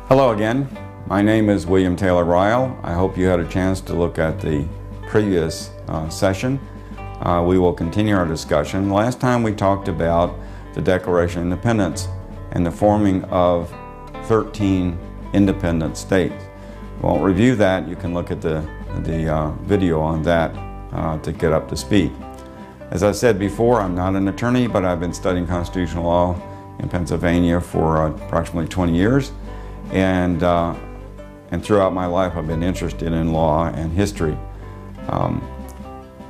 Hello again. My name is William Taylor Ryle. I hope you had a chance to look at the previous session. We will continue our discussion. Last time we talked about the Declaration of Independence and the forming of 13 independent states. We won't review that. You can look at the video on that to get up to speed. As I said before, I'm not an attorney, but I've been studying constitutional law in Pennsylvania for approximately 20 years. And throughout my life I've been interested in law and history.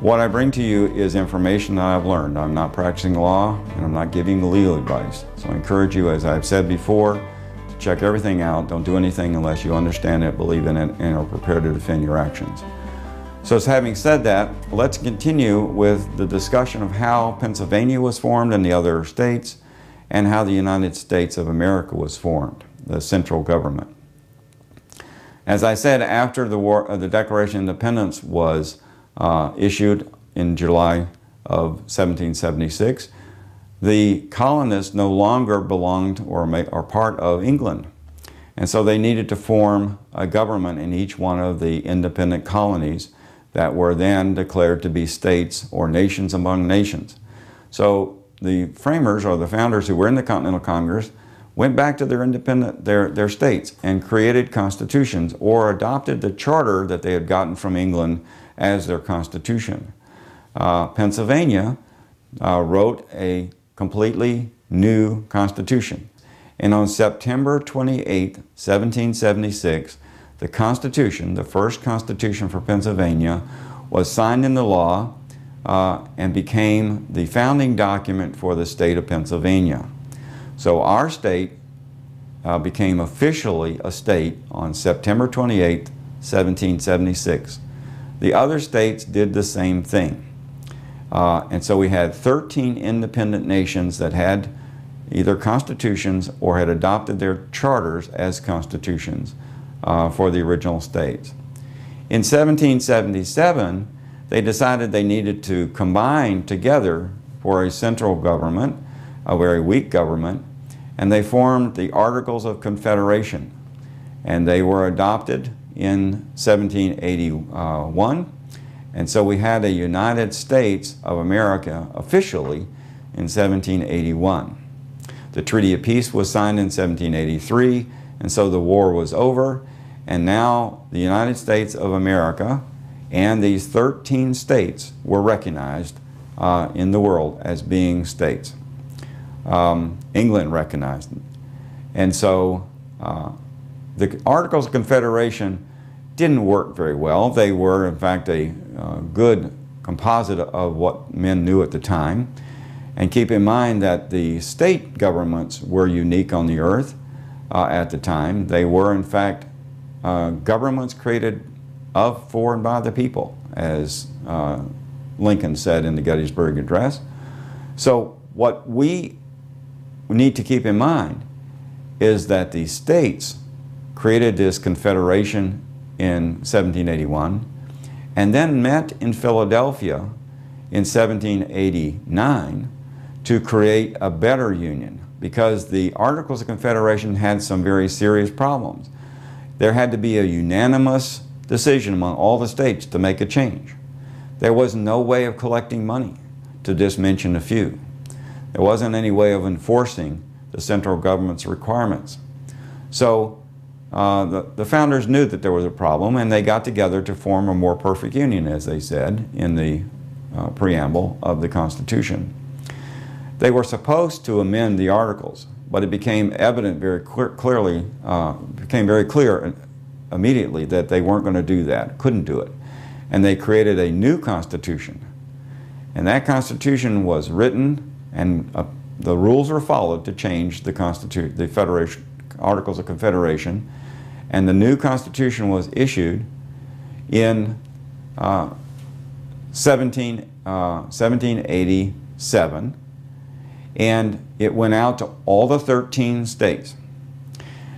What I bring to you is information that I've learned. I'm not practicing law and I'm not giving legal advice. So I encourage you, as I've said before, to check everything out. Don't do anything unless you understand it, believe in it, and are prepared to defend your actions. So having said that, let's continue with the discussion of how Pennsylvania was formed and the other states, and how the United States of America was formed, the central government. As I said, after the Declaration of Independence was issued in July of 1776, the colonists no longer belonged or are part of England. And so they needed to form a government in each one of the independent colonies that were then declared to be states or nations among nations. So the framers, or the founders who were in the Continental Congress, went back to their states and created constitutions, or adopted the charter that they had gotten from England as their constitution. Pennsylvania wrote a completely new constitution. And on September 28, 1776, the Constitution, the first constitution for Pennsylvania, was signed into law and became the founding document for the state of Pennsylvania. So our state became officially a state on September 28, 1776. The other states did the same thing. And so we had 13 independent nations that had either constitutions or had adopted their charters as constitutions for the original states. In 1777, they decided they needed to combine together for a central government, a very weak government, and they formed the Articles of Confederation. And they were adopted in 1781. And so we had a United States of America officially in 1781. The Treaty of Peace was signed in 1783, and so the war was over. And now the United States of America and these 13 states were recognized in the world as being states. England recognized them. And so the Articles of Confederation didn't work very well. They were, in fact, a good composite of what men knew at the time. And keep in mind that the state governments were unique on the earth at the time. They were, in fact, governments created of, for, and by the people, as Lincoln said in the Gettysburg Address. So what we need to keep in mind is that the states created this confederation in 1781 and then met in Philadelphia in 1789 to create a better union, because the Articles of Confederation had some very serious problems. There had to be a unanimous decision among all the states to make a change. There was no way of collecting money, to just mention a few. There wasn't any way of enforcing the central government's requirements. So the founders knew that there was a problem, and they got together to form a more perfect union, as they said in the preamble of the Constitution. They were supposed to amend the Articles, but it became evident very clear immediately that they weren't going to do that, couldn't do it. And they created a new Constitution. And that Constitution was written, and the rules were followed to change the Articles of Confederation. And the new Constitution was issued in 1787, and it went out to all the 13 states.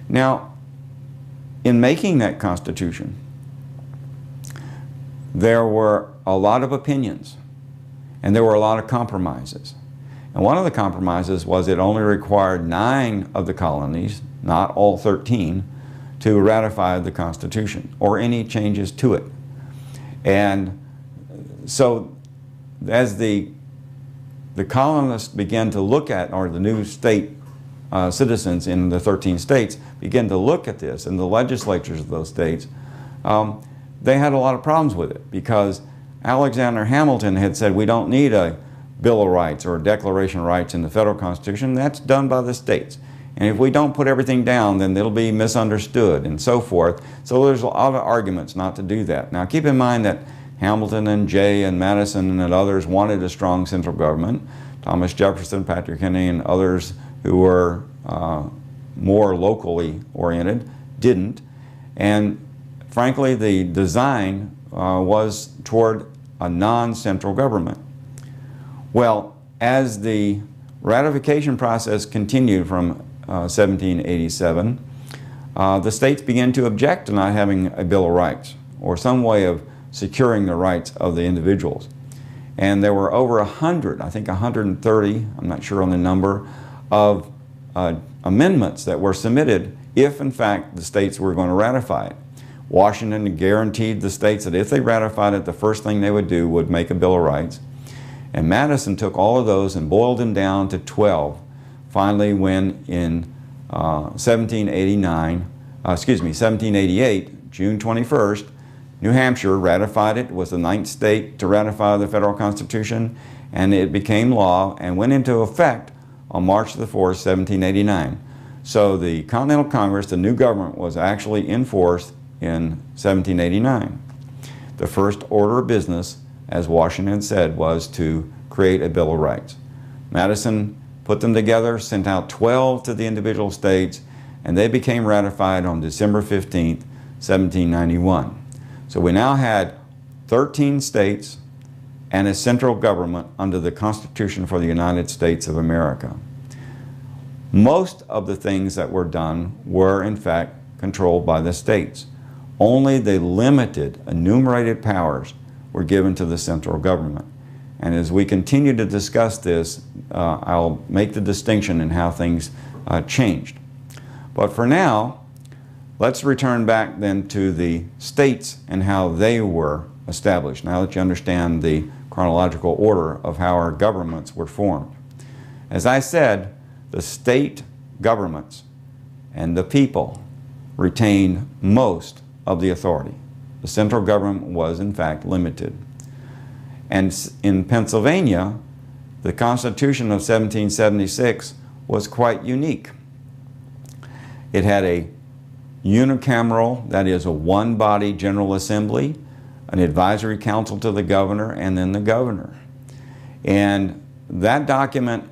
Now, in making that Constitution, there were a lot of opinions, and there were a lot of compromises. And one of the compromises was it only required 9 of the colonies, not all 13, to ratify the Constitution or any changes to it. And so as the colonists began to look at, or the new state citizens in the 13 states began to look at this, and the legislatures of those states, they had a lot of problems with it, because Alexander Hamilton had said we don't need a Bill of Rights or a Declaration of Rights in the federal Constitution. That's done by the states. And if we don't put everything down, then it'll be misunderstood and so forth. So there's a lot of arguments not to do that. Now keep in mind that Hamilton and Jay and Madison and others wanted a strong central government. Thomas Jefferson, Patrick Henry, and others who were more locally oriented didn't. And frankly, the design was toward a non-central government. Well, as the ratification process continued from 1787, the states began to object to not having a Bill of Rights or some way of securing the rights of the individuals. And there were over 100, I think 130, I'm not sure on the number, of amendments that were submitted if in fact the states were going to ratify it. Washington guaranteed the states that if they ratified it, the first thing they would do would make a Bill of Rights. And Madison took all of those and boiled them down to 12. Finally, when in 1788, June 21st, New Hampshire ratified it, was the 9th state to ratify the federal Constitution, and it became law and went into effect on March the 4th, 1789. So the Continental Congress, the new government, was actually in force in 1789. The first order of business, as Washington said, was to create a Bill of Rights. Madison put them together, sent out 12 to the individual states, and they became ratified on December 15th, 1791. So we now had 13 states and a central government under the Constitution for the United States of America. Most of the things that were done were in fact controlled by the states. Only the limited enumerated powers were given to the central government. And as we continue to discuss this, I'll make the distinction in how things changed. But for now, let's return back then to the states and how they were established, now that you understand the chronological order of how our governments were formed. As I said, the state governments and the people retained most of the authority. The central government was in fact limited. And in Pennsylvania, the Constitution of 1776 was quite unique. It had a unicameral, that is a one-body General Assembly, an advisory council to the governor, and then the governor. And that document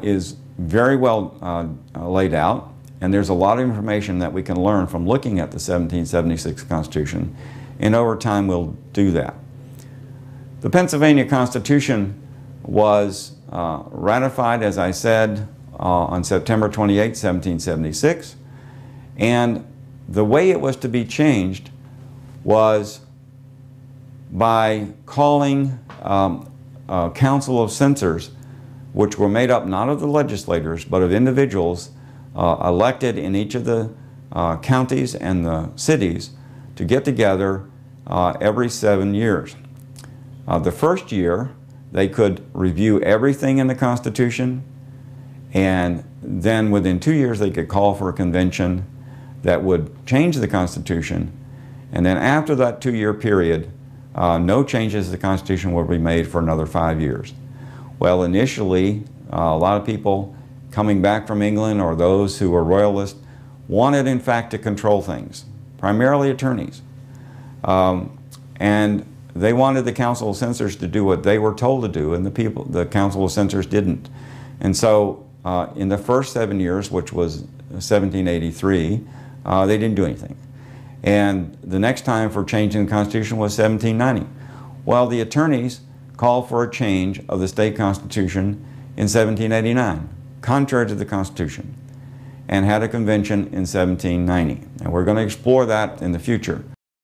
is very well laid out, and there's a lot of information that we can learn from looking at the 1776 Constitution, and over time we'll do that. The Pennsylvania Constitution was ratified, as I said, on September 28, 1776, and the way it was to be changed was by calling a council of censors, which were made up not of the legislators but of individuals elected in each of the counties and the cities, to get together every 7 years. The first year, they could review everything in the Constitution, and then within 2 years they could call for a convention that would change the Constitution, and then after that 2-year period, no changes to the Constitution will be made for another 5 years. Well, initially, a lot of people coming back from England or those who were royalists wanted in fact to control things, primarily attorneys. And they wanted the Council of Censors to do what they were told to do, and the Council of Censors didn't. And so in the first 7 years, which was 1783, they didn't do anything. And the next time for changing the Constitution was 1790. Well, the attorneys called for a change of the state constitution in 1789, contrary to the Constitution, and had a convention in 1790. And we're going to explore that in the future.